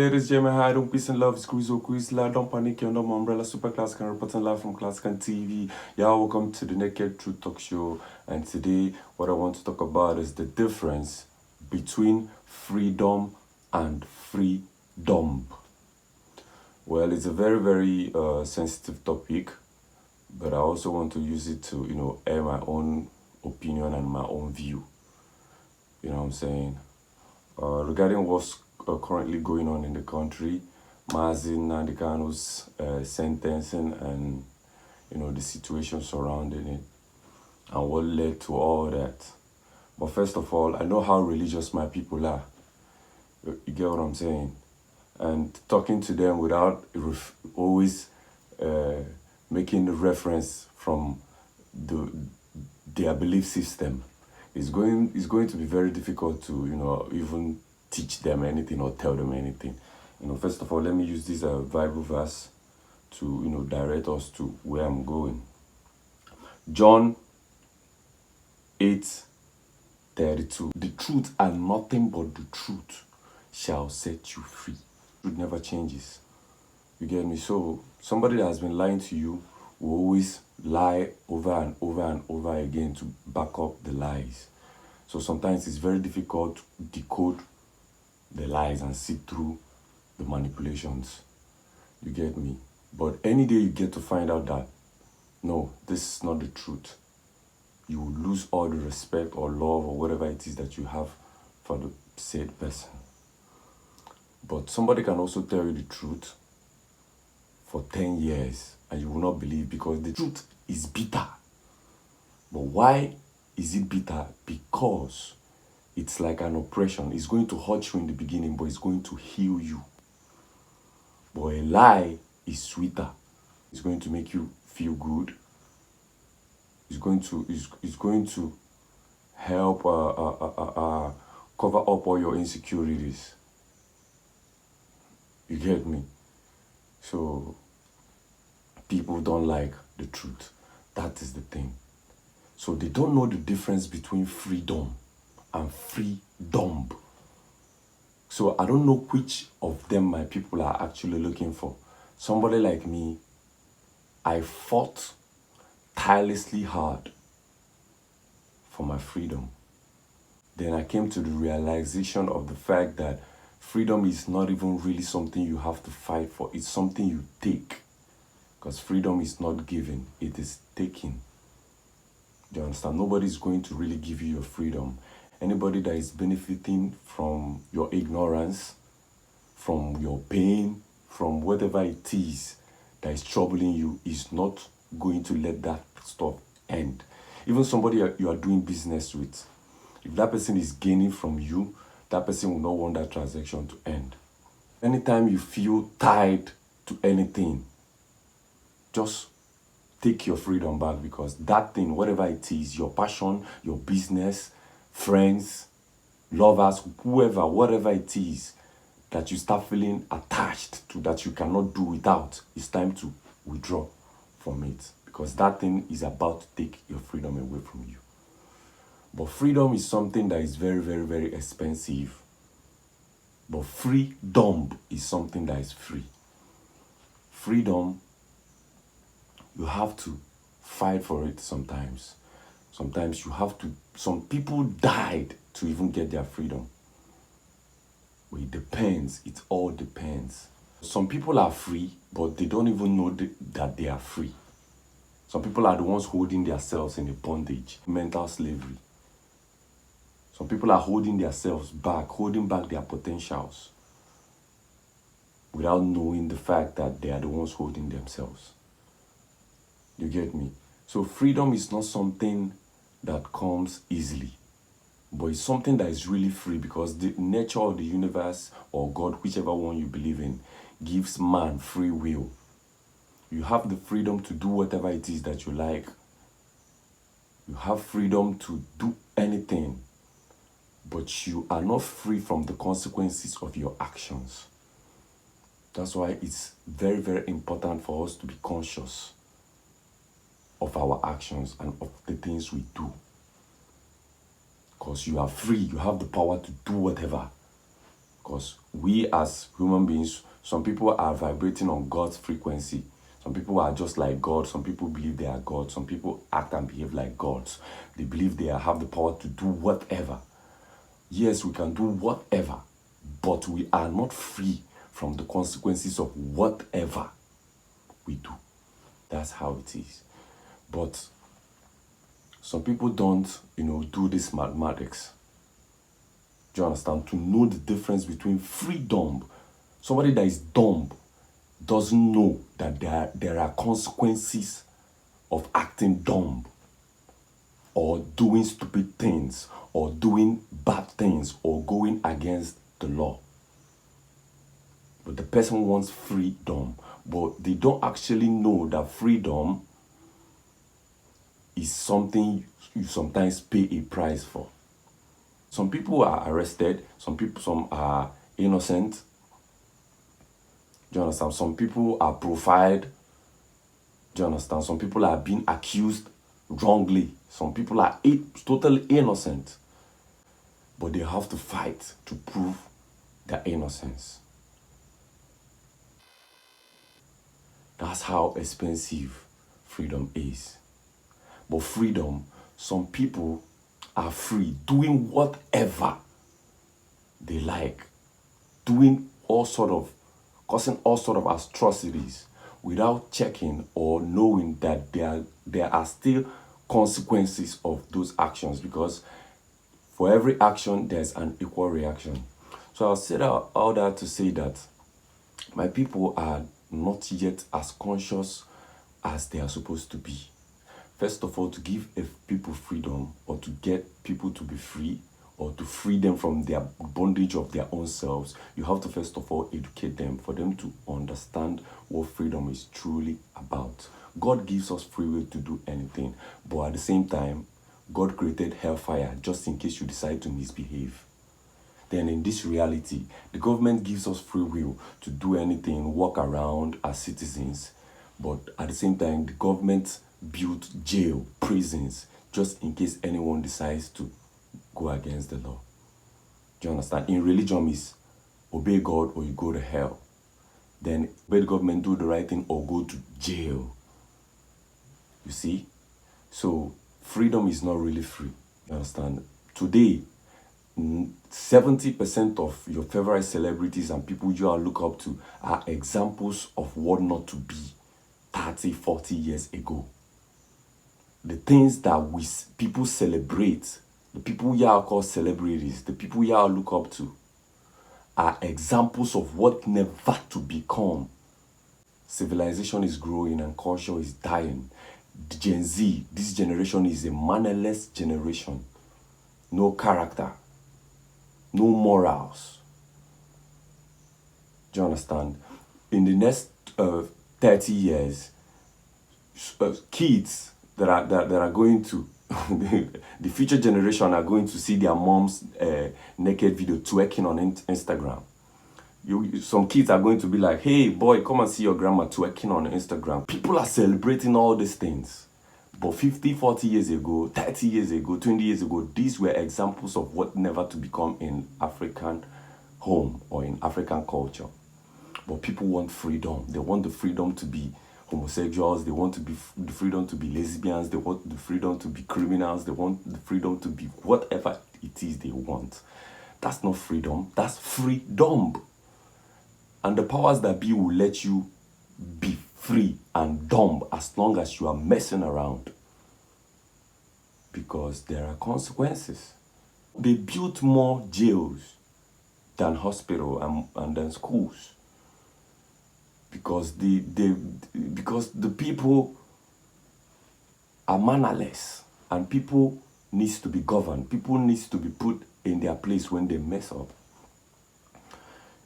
Ladies, gentlemen, hi, don't peace and love, squeeze or quiz, la, don't panic, you're under my umbrella, super class can reporting live from Class Can TV. Yeah, welcome to the Naked Truth Talk Show. And today, what I want to talk about is the difference between freedom and freedom. Well, it's a very sensitive topic, but I also want to use it to, air my own opinion and my own view. You know what I'm saying? Regarding what's currently going on in the country, Mazin Nandikano's sentencing and the situation surrounding it and what led to all that. But first of all, I know how religious my people are. You get what I'm saying? And talking to them without always making the reference from their belief system is going to be very difficult to even teach them anything or tell them anything. First of all, let me use this Bible verse to direct us to where I'm going. John 8:32. The truth and nothing but the truth shall set you free. Truth never changes. You get me? So somebody that has been lying to you will always lie over and over and over again to back up the lies. So sometimes it's very difficult to decode the lies and see through the manipulations. You get me? But any day you get to find out that, no, this is not the truth, you will lose all the respect or love or whatever it is that you have for the said person. But somebody can also tell you the truth for 10 years and you will not believe because the truth is bitter. But why is it bitter? Because it's like an oppression. It's going to hurt you in the beginning, but it's going to heal you. But a lie is sweeter. It's going to make you feel good. It's going to help cover up all your insecurities. You get me? So people don't like the truth. That is the thing. So they don't know the difference between freedom and freedom. So I don't know which of them my people are actually looking for. Somebody like me, I fought tirelessly hard for my freedom. Then I came to the realization of the fact that freedom is not even really something you have to fight for. It's something you take. Because freedom is not given, it is taken. Do you understand? Nobody's going to really give you your freedom. Anybody that is benefiting from your ignorance, from your pain, from whatever it is that is troubling you is not going to let that stuff end. Even somebody you are doing business with, if that person is gaining from you, that person will not want that transaction to end. Anytime you feel tied to anything, just take your freedom back because that thing, whatever it is, your passion, your business, friends, lovers, whoever, whatever it is that you start feeling attached to that you cannot do without, it's time to withdraw from it because that thing is about to take your freedom away from you. But freedom is something that is very expensive. But freedom is something that is free. Freedom, you have to fight for it sometimes. Sometimes you have to, some people died to even get their freedom. Well, it depends, it all depends. Some people are free, but they don't even know that they are free. Some people are the ones holding themselves in a bondage, mental slavery. Some people are holding themselves back, holding back their potentials without knowing the fact that they are the ones holding themselves. You get me? So freedom is not something that comes easily, but it's something that is really free because the nature of the universe or God, whichever one you believe in, gives man free will. You have the freedom to do whatever it is that you like. You have freedom to do anything, but you are not free from the consequences of your actions. That's why it's very important for us to be conscious of our actions and of the things we do. Because you are free, you have the power to do whatever. Because we as human beings, some people are vibrating on God's frequency. Some people are just like God. Some people believe they are God. Some people act and behave like gods. They believe they have the power to do whatever. Yes, we can do whatever, but we are not free from the consequences of whatever we do. That's how it is. But some people don't, do this mathematics. Do you understand? To know the difference between freedom. Somebody that is dumb doesn't know that there are consequences of acting dumb or doing stupid things or doing bad things or going against the law. But the person wants freedom, but they don't actually know that freedom is something you sometimes pay a price for. Some people are arrested, some are innocent. Do you understand? Some people are profiled. Do you understand? Some people are being accused wrongly. Some people are totally innocent. But they have to fight to prove their innocence. That's how expensive freedom is. But freedom, some people are free doing whatever they like, doing causing all sort of atrocities without checking or knowing that there are still consequences of those actions, because for every action there's an equal reaction. So I'll say all that to say that my people are not yet as conscious as they are supposed to be. First of all, to give people freedom, or to get people to be free, or to free them from their bondage of their own selves, you have to first of all educate them for them to understand what freedom is truly about. God gives us free will to do anything, but at the same time, God created hellfire just in case you decide to misbehave. Then in this reality, the government gives us free will to do anything, walk around as citizens, but at the same time, the government built jail, prisons, just in case anyone decides to go against the law. Do you understand? In religion is obey God or you go to hell. Then obey the government, do the right thing, or go to jail. You see? So freedom is not really free. You understand? Today, 70% of your favorite celebrities and people you look up to are examples of what not to be 30, 40 years ago. The things that people celebrate, the people you call celebrities, the people you look up to, are examples of what never to become. Civilization is growing and culture is dying. Gen Z, this generation is a mannerless generation. No character, no morals. Do you understand? In the next 30 years, kids that are going to the future generation are going to see their mom's naked video twerking on Instagram. Some kids are going to be like, hey boy, come and see your grandma twerking on Instagram. People are celebrating all these things. But 50, 40 years ago, 30 years ago, 20 years ago, these were examples of what never to become in African home or in African culture. But people want freedom. They want the freedom to be homosexuals, they want the freedom to be lesbians, they want the freedom to be criminals, they want the freedom to be whatever it is they want. That's not freedom, that's freedom. And the powers that be will let you be free and dumb as long as you are messing around. Because there are consequences. They built more jails than hospitals and than schools. Because the people are mannerless, and people needs to be governed. People needs to be put in their place when they mess up.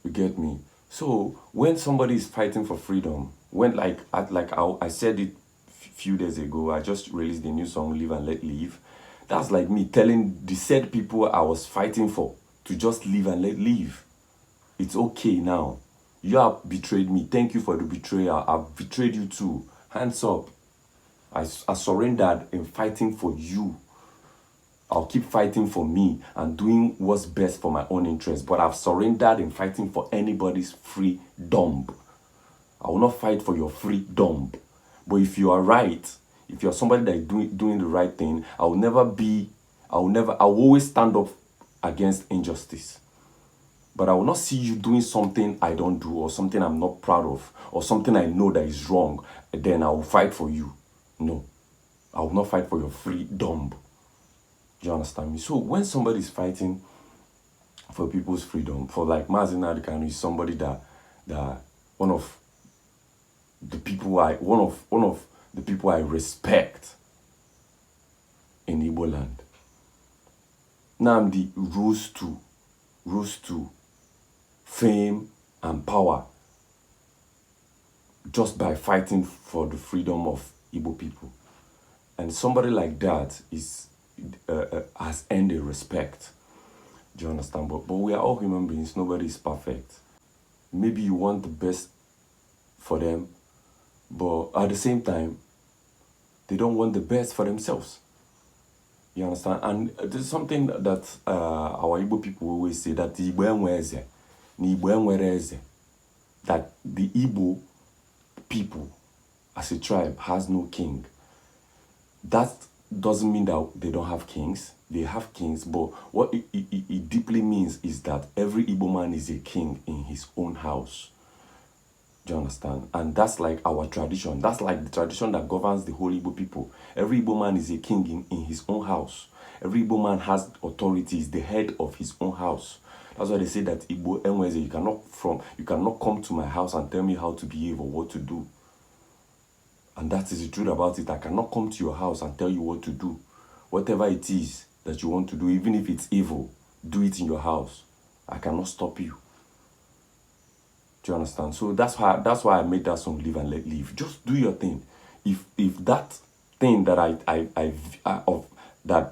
You get me? So when somebody is fighting for freedom, when I said it a few days ago, I just released the new song "Live and Let Live." That's like me telling the said people I was fighting for to just live and let live. It's okay now. You have betrayed me. Thank you for the betrayal. I've betrayed you too. Hands up. I surrendered in fighting for you. I'll keep fighting for me and doing what's best for my own interest. But I've surrendered in fighting for anybody's freedom. I will not fight for your freedom. But if you are right, if you're somebody that is doing the right thing, I will always stand up against injustice. But I will not see you doing something I don't do, or something I'm not proud of, or something I know that is wrong. Then I will fight for you. No, I will not fight for your freedom. Do you understand me? So when somebody is fighting for people's freedom, for like Mazi Nnamdi Kanu is somebody that one of the people I respect in Igbo land. Nnamdi rose to fame and power just by fighting for the freedom of Igbo people. And somebody like that has earned a respect. Do you understand? But we are all human beings. Nobody is perfect. Maybe you want the best for them, but at the same time, they don't want the best for themselves. You understand? And there's something that our Igbo people always say, that the Igbo that the Igbo people as a tribe has no king. That doesn't mean that they don't have kings. They have kings, but what it deeply means is that every Igbo man is a king in his own house. Do you understand? And that's like our tradition. That's like the tradition that governs the whole Igbo people. Every Igbo man is a king in his own house. Every Igbo man has authority, is the head of his own house. That's why they say that Igbo Enweze, you cannot come to my house and tell me how to behave or what to do. And that is the truth about it. I cannot come to your house and tell you what to do. Whatever it is that you want to do, even if it's evil, do it in your house. I cannot stop you. Do you understand? So that's why I made that song, Live and Let Live. Just do your thing. If that thing that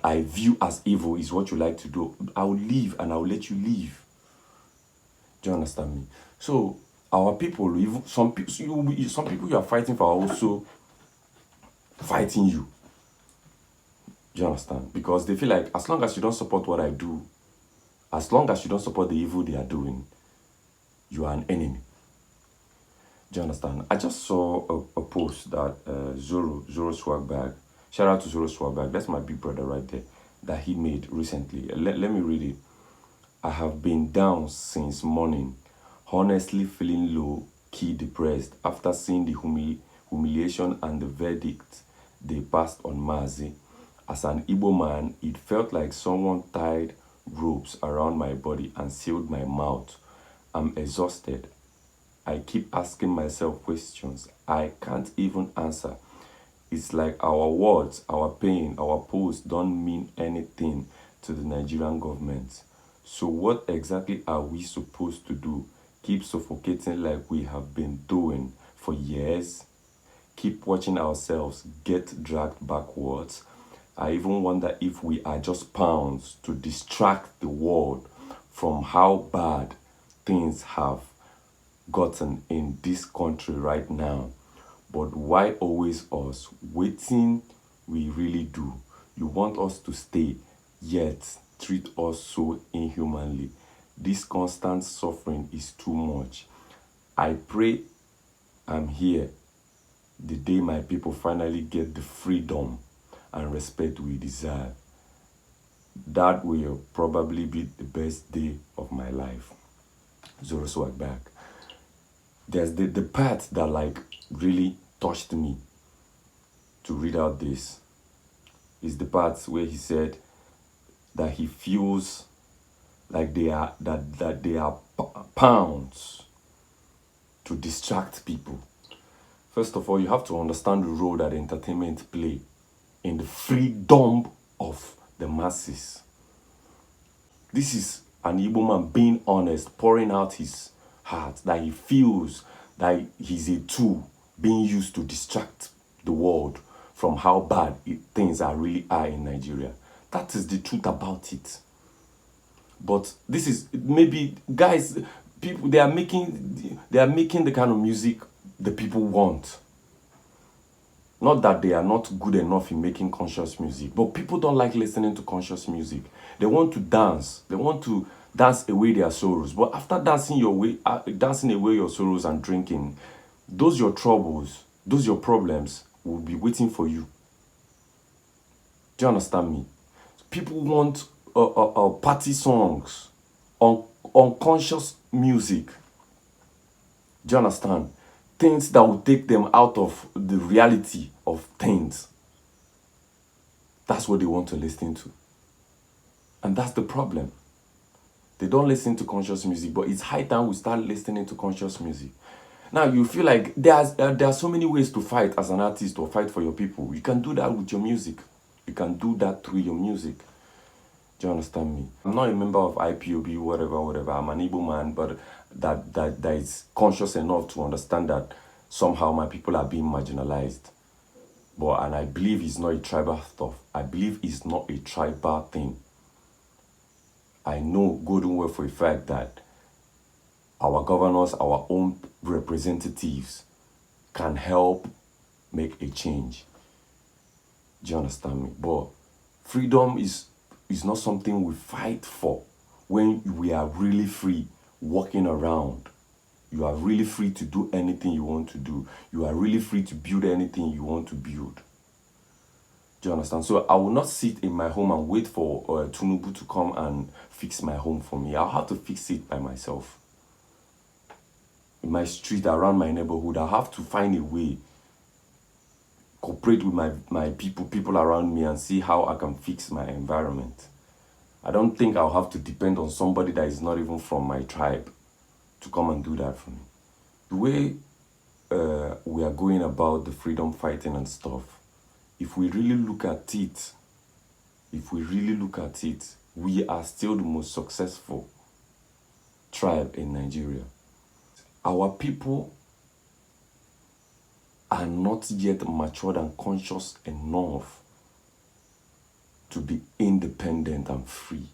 I view as evil is what you like to do, I will leave and I will let you leave. Do you understand me? So our people, some people you are fighting for are also fighting you. Do you understand? Because they feel like as long as you don't support what I do, as long as you don't support the evil they are doing, you are an enemy. Do you understand? I just saw a post that Zoro Swagbag, shout out to Zoro Swagbag, that's my big brother right there, that he made recently. Let me read it. I have been down since morning, honestly feeling low-key depressed after seeing the humiliation and the verdict they passed on Mazi. As an Igbo man, it felt like someone tied ropes around my body and sealed my mouth. I'm exhausted. I keep asking myself questions I can't even answer. It's like our words, our pain, our posts don't mean anything to the Nigerian government. So what exactly are we supposed to do? Keep suffocating like we have been doing for years? Keep watching ourselves get dragged backwards? I even wonder if we are just pawns to distract the world from how bad things have gotten in this country right now. But why always us? Waiting we really do. You want us to stay, yet treat us so inhumanly. This constant suffering is too much. I pray I'm here the day my people finally get the freedom and respect we deserve. That will probably be the best day of my life. Zoro Swagback. There's the part that like really touched me to read out this is the part where he said that he feels like they are pounds to distract people. First of all, you have to understand the role that entertainment play in the freedom of the masses. This is an Igbo man being honest, pouring out his heart, that he feels that he's a tool being used to distract the world from how bad things really are in Nigeria. That is the truth about it. But this is maybe, guys, people, they are making the kind of music the people want. Not that they are not good enough in making conscious music, but people don't like listening to conscious music. They want to dance. They want to dance away their sorrows. But after dancing away your sorrows and drinking, those your troubles, those your problems will be waiting for you. Do you understand me? People want party songs, unconscious music. Do you understand? Things that will take them out of the reality of things. That's what they want to listen to. And that's the problem. They don't listen to conscious music, but it's high time we start listening to conscious music. Now, you feel like there are so many ways to fight as an artist or fight for your people. You can do that with your music. You can do that through your music. Do you understand me? I'm not a member of IPOB, whatever. I'm an Igbo man, but that is conscious enough to understand that somehow my people are being marginalized. And I believe it's not a tribal stuff. I believe it's not a tribal thing. I know good and well for a fact that our governors, our own representatives can help make a change. Do you understand me? But freedom is not something we fight for when we are really free walking around. You are really free to do anything you want to do. You are really free to build anything you want to build. Do you understand? So I will not sit in my home and wait for Tunubu to come and fix my home for me. I'll have to fix it by myself. In my street, around my neighborhood, I have to find a way, cooperate with my people around me and see how I can fix my environment. I don't think I'll have to depend on somebody that is not even from my tribe to come and do that for me. The way we are going about the freedom fighting and stuff, if we really look at it, we are still the most successful tribe in Nigeria. Our people are not yet matured and conscious enough to be independent and free.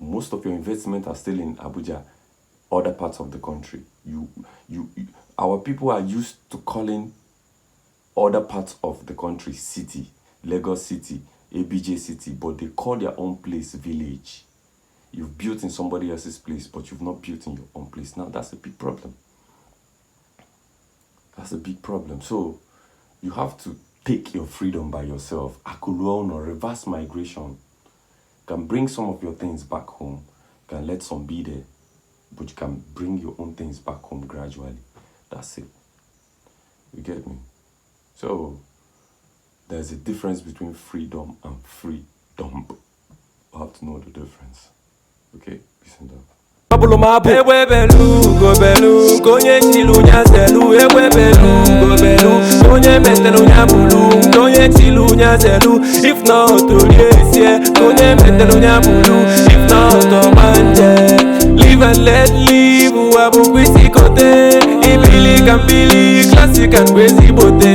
Most of your investment are still in Abuja, other parts of the country. Our people are used to calling other parts of the country city, Lagos City, ABJ City, but they call their own place village. You've built in somebody else's place, but you've not built in your own place. Now that's a big problem. That's a big problem. So you have to take your freedom by yourself. Akuluon or reverse migration. You can bring some of your things back home. You can let some be there, but you can bring your own things back home gradually. That's it. You get me? So there's a difference between freedom and freedom. You have to know the difference. Okay? Peace and love. Egwe belu, go belu, konye chilu nya zelu. Egwe belu, go belu, konye metelu nya bulu, konye chilu nya zelu. If not to yes, konye metelu nya bulu. If not to manje, live and let live. Wabu kwisi kote, ibili kambili, classic and crazy bote.